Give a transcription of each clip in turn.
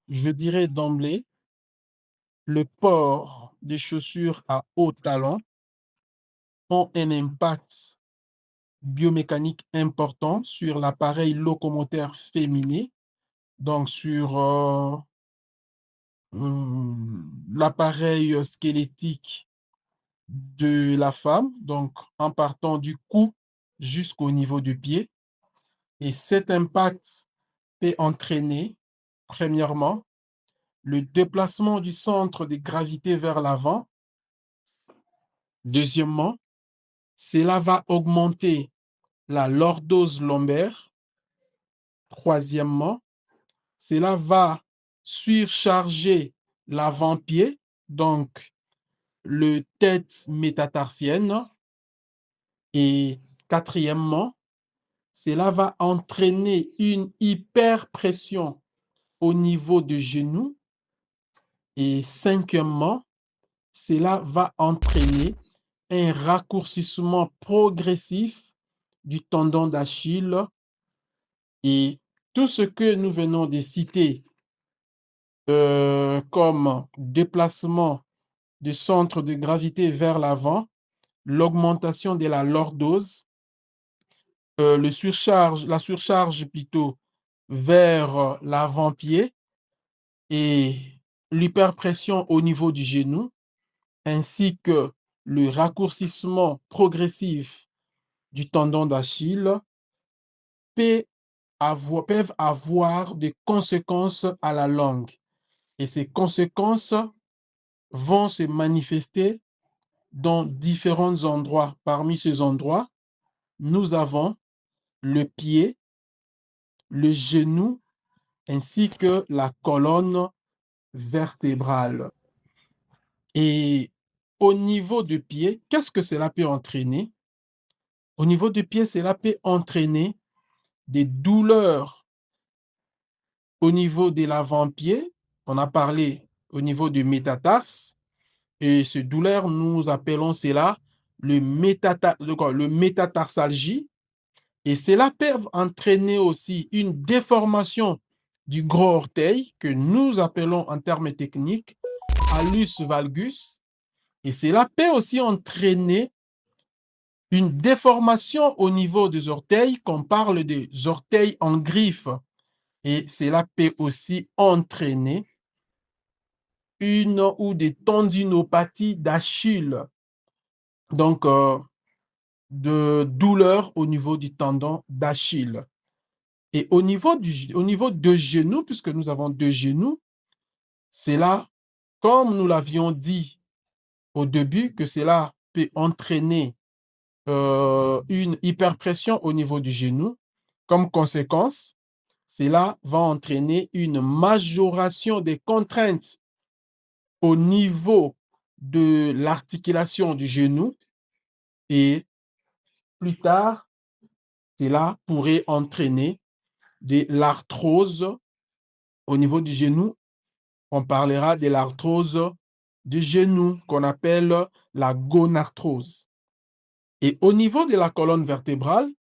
Je dirais d'emblée, le port des chaussures à haut talon ont un impact biomécanique important sur l'appareil locomoteur féminin, donc sur l'appareil squelettique de la femme, donc en partant du cou jusqu'au niveau du pied. Et cet impact peut entraîner, premièrement, le déplacement du centre de gravité vers l'avant. Deuxièmement, cela va augmenter la lordose lombaire. Troisièmement, cela va surcharger l'avant-pied, donc le tête métatarsienne. Et quatrièmement, cela va entraîner une hyperpression au niveau du genou. Et cinquièmement, cela va entraîner un raccourcissement progressif du tendon d'Achille. Et tout ce que nous venons de citer comme déplacement du centre de gravité vers l'avant, l'augmentation de la lordose, la surcharge plutôt vers l'avant-pied et l'hyperpression au niveau du genou, ainsi que le raccourcissement progressif du tendon d'Achille peuvent avoir des conséquences à la longue. Et ces conséquences vont se manifester dans différents endroits. Parmi ces endroits, nous avons le pied, le genou, ainsi que la colonne vertébrale. Et au niveau du pied, qu'est-ce que cela peut entraîner? Au niveau du pied, cela peut entraîner des douleurs au niveau de l'avant-pied. On a parlé au niveau du métatarse. Et ces douleurs, nous appelons cela le métatarsalgie. Et cela peut entraîner aussi une déformation du gros orteil que nous appelons en termes techniques hallux valgus. Et cela peut aussi entraîner une déformation au niveau des orteils, qu'on parle des orteils en griffe. Et cela peut aussi entraîner une ou des tendinopathies d'Achille. Donc, de douleur au niveau du tendon d'Achille. Et au niveau de genoux, puisque nous avons deux genoux, c'est là, comme nous l'avions dit au début, que cela peut entraîner une hyperpression au niveau du genou. Comme conséquence, cela va entraîner une majoration des contraintes au niveau de l'articulation du genou et plus tard, cela pourrait entraîner de l'arthrose au niveau du genou. On parlera de l'arthrose du genou qu'on appelle la gonarthrose. Et au niveau de la colonne vertébrale,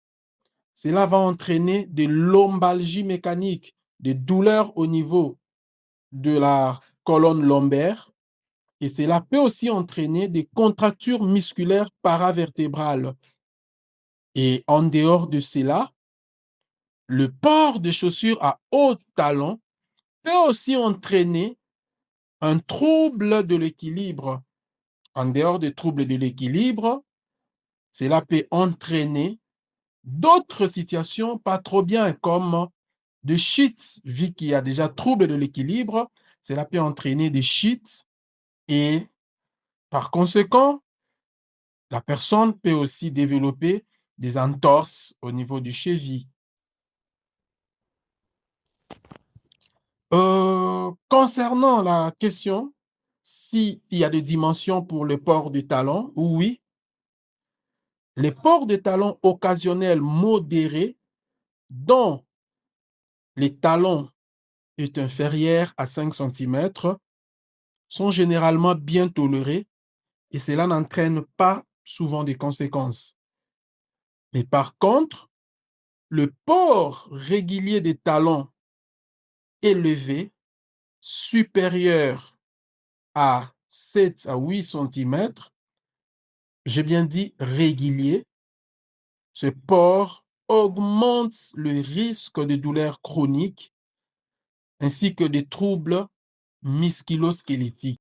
cela va entraîner des lombalgies mécaniques, des douleurs au niveau de la colonne lombaire. Et cela peut aussi entraîner des contractures musculaires paravertébrales. Et en dehors de cela, le port de chaussures à haut talon peut aussi entraîner un trouble de l'équilibre. En dehors des troubles de l'équilibre, cela peut entraîner d'autres situations pas trop bien, comme des chutes, vu qu'il y a déjà trouble de l'équilibre, cela peut entraîner des chutes et par conséquent, la personne peut aussi développer des entorses au niveau du cheville. Concernant la question s'il y a des dimensions pour le port du talon, oui. Les ports de talons occasionnels modérés dont les talons est inférieur à 5 cm sont généralement bien tolérés et cela n'entraîne pas souvent des conséquences. Mais par contre, le port régulier des talons élevés supérieur à 7 à 8 cm, j'ai bien dit régulier, ce port augmente le risque de douleurs chroniques ainsi que des troubles musculo-squelettiques.